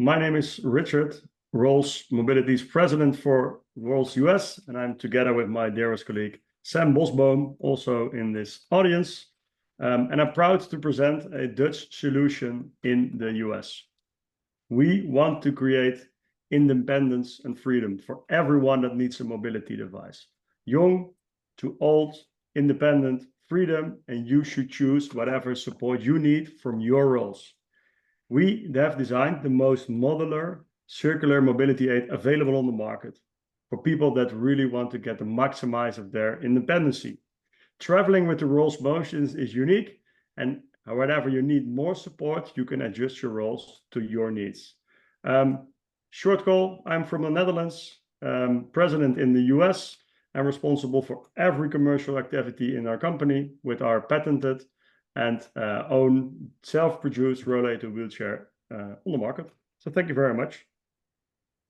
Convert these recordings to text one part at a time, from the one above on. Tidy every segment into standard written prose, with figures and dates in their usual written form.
My name is Richard, Rollz Mobility's president for Rollz US, and I'm together with my dearest colleague, Sam Bosboom, also in this audience. And I'm proud to present a Dutch solution in the US. We want to create independence and freedom for everyone that needs a mobility device. Young to old, independent, freedom, and you should choose whatever support you need from your Rollz. We have designed the most modular, circular mobility aid available on the market for people that really want to get the maximize of their independency. Traveling with the Rollz Motions is unique, and whenever you need more support, you can adjust your Rollz to your needs. Short call, I'm from the Netherlands, president in the US. I'm responsible for every commercial activity in our company with our patented and own self-produced rollator wheelchair on the market. So thank you very much.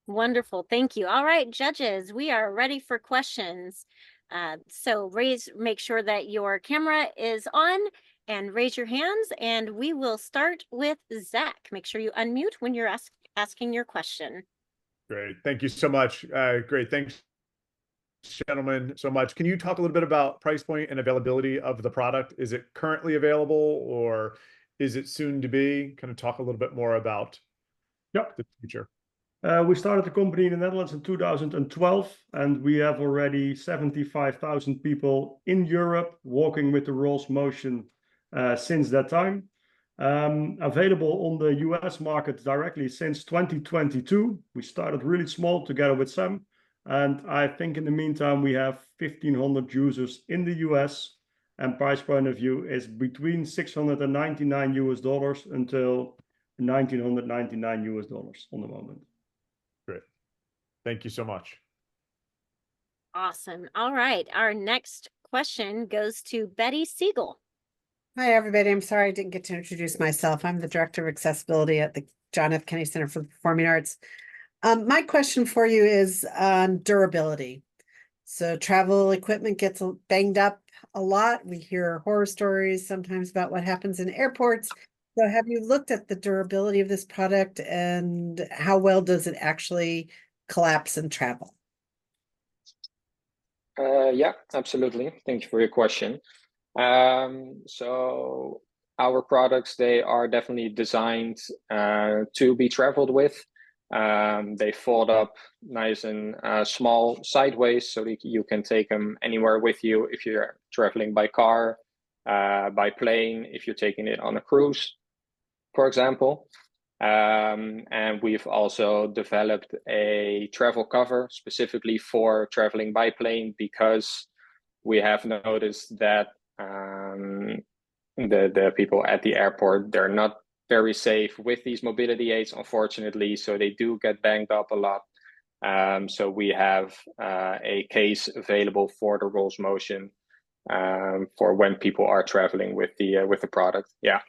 Wonderful, thank you. All right, judges, we are ready for questions. So make sure that your camera is on and raise your hands, and we will start with Zach. Make sure you unmute when you're asking your question. Great, thank you so much. Great, thanks, gentlemen, so much. Can you talk a little bit about price point and availability of the product? Is it currently available or is it soon to be? Kind of talk a little bit more about the future. We started the company in the Netherlands in 2012, and we have already 75,000 people in Europe walking with the Rollz Motion since that time. Available on the US market directly since 2022. We started really small together with Sam, and I think in the meantime we have 1,500 users in the US, and price point of view is between $699 until $1,999 on the moment. Great. Thank you so much. Awesome. All right. Our next question goes to Betty Siegel. Hi, everybody. I'm sorry I didn't get to introduce myself. I'm the Director of Accessibility at the John F. Kennedy Center for the Performing Arts. My question for you is on durability. So travel equipment gets banged up a lot. We hear horror stories sometimes about what happens in airports. So have you looked at the durability of this product and how well does it actually collapse and travel? Yeah, absolutely. Thank you for your question. So our products, they are definitely designed to be traveled with. They fold up nice and small sideways so that you can take them anywhere with you if you're traveling by car, by plane, if you're taking it on a cruise, for example. And we've also developed a travel cover specifically for traveling by plane because we have noticed that the people at the airport, they're not very safe with these mobility aids, unfortunately, so they do get banged up a lot. So we have a case available for the Rollz Motion for when people are traveling with the product. Yeah.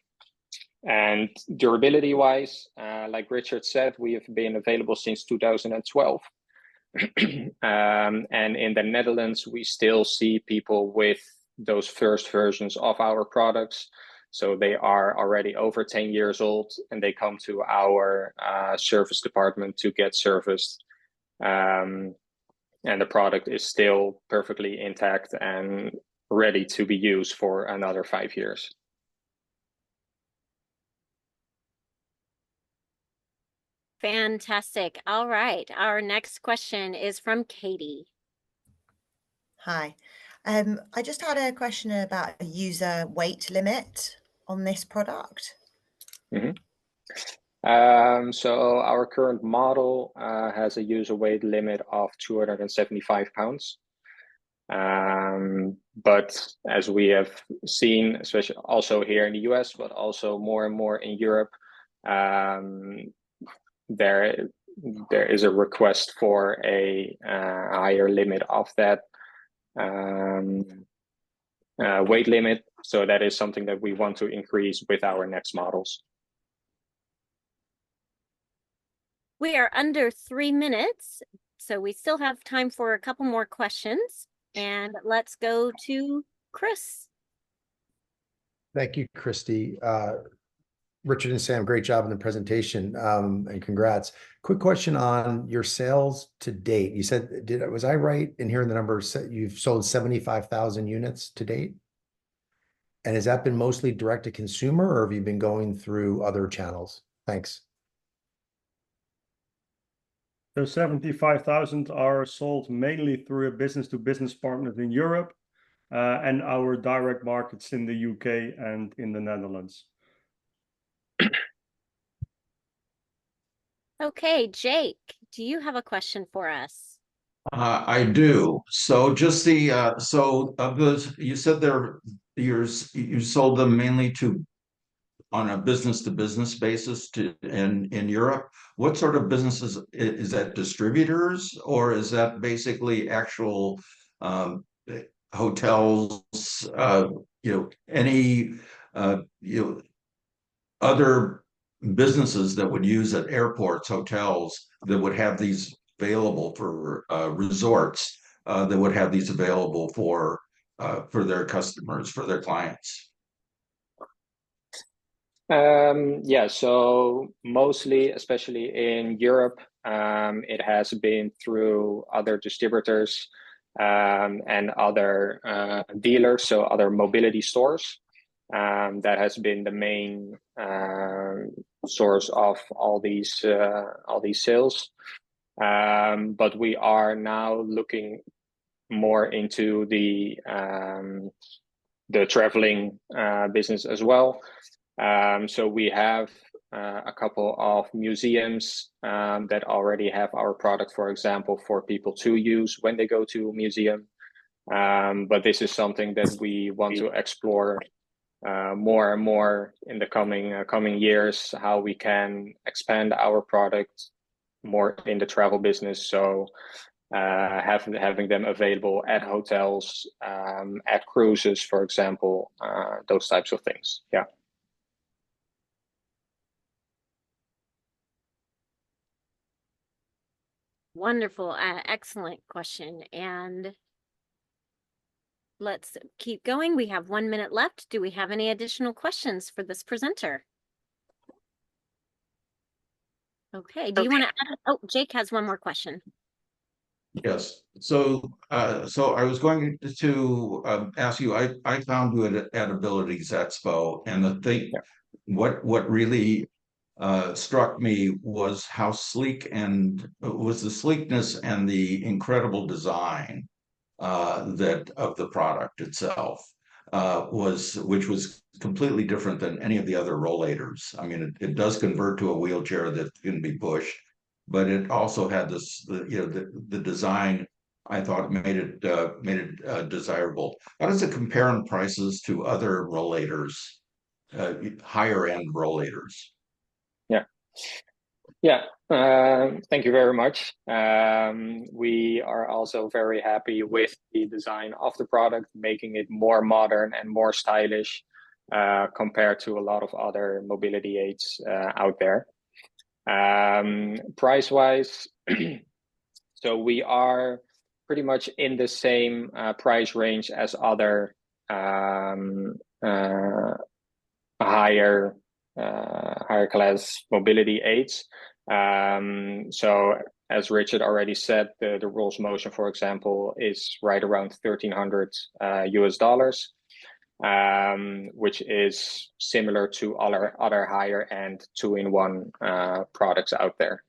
And durability wise, like Richard said, we have been available since 2012. And in the Netherlands, we still see people with those first versions of our products. So they are already over 10 years old and they come to our service department to get serviced. And the product is still perfectly intact and ready to be used for another 5 years. Fantastic. All right. Our next question is from Katie. Hi. I just had a question about a user weight limit on this product. Mm-hmm. So our current model has a user weight limit of 275 pounds. But as we have seen, especially also here in the US, but also more and more in Europe, there is a request for a higher limit of that weight limit. So that is something that we want to increase with our next models. We are under 3 minutes, so we still have time for a couple more questions. And let's go to Chris. Thank you, Christy. Richard and Sam, great job in the presentation, and congrats. Quick question on your sales to date. You said, was I right in hearing the numbers? You've sold 75,000 units to date? And has that been mostly direct to consumer, or have you been going through other channels? Thanks. So 75,000 are sold mainly through a business-to-business partners in Europe, and our direct markets in the UK and in the Netherlands. Okay, Jake, do you have a question for us? I do. So just the so of those, you said you sold them mainly to on a business to business basis to in Europe. What sort of businesses is that? Distributors, or is that basically actual hotels? Any other businesses that would use at airports, hotels that would have these available for resorts that would have these available for their customers, for their clients. Yeah, so mostly, especially in Europe, it has been through other distributors and other dealers, so other mobility stores. That has been the main source of all these sales. But we are now looking more into the traveling business as well. So we have a couple of museums that already have our product, for example, for people to use when they go to a museum. But this is something that we want to explore more and more in the coming years, how we can expand our product more in the travel business. So having them available at hotels, at cruises, for example, those types of things. Yeah. Wonderful, excellent question. And let's keep going. We have 1 minute left. Do we have any additional questions for this presenter? Okay, do you want to add? Oh, Jake has one more question. Yes. So I was going to ask you. I found you at Abilities Expo, and the thing, what really struck me was how sleek and was the sleekness and the incredible design that of the product itself which was completely different than any of the other rollators. I mean, it does convert to a wheelchair that can be pushed, but it also had this, the design. I thought made it desirable. How does it compare in prices to other rollators, higher end rollators? Yeah, thank you very much. We are also very happy with the design of the product, making it more modern and more stylish compared to a lot of other mobility aids out there. Price-wise, so we are pretty much in the same price range as other higher class mobility aids. So as Richard already said, the Rollz Motion, for example, is right around $1,300 US, which is similar to other higher end 2-in-1 products out there.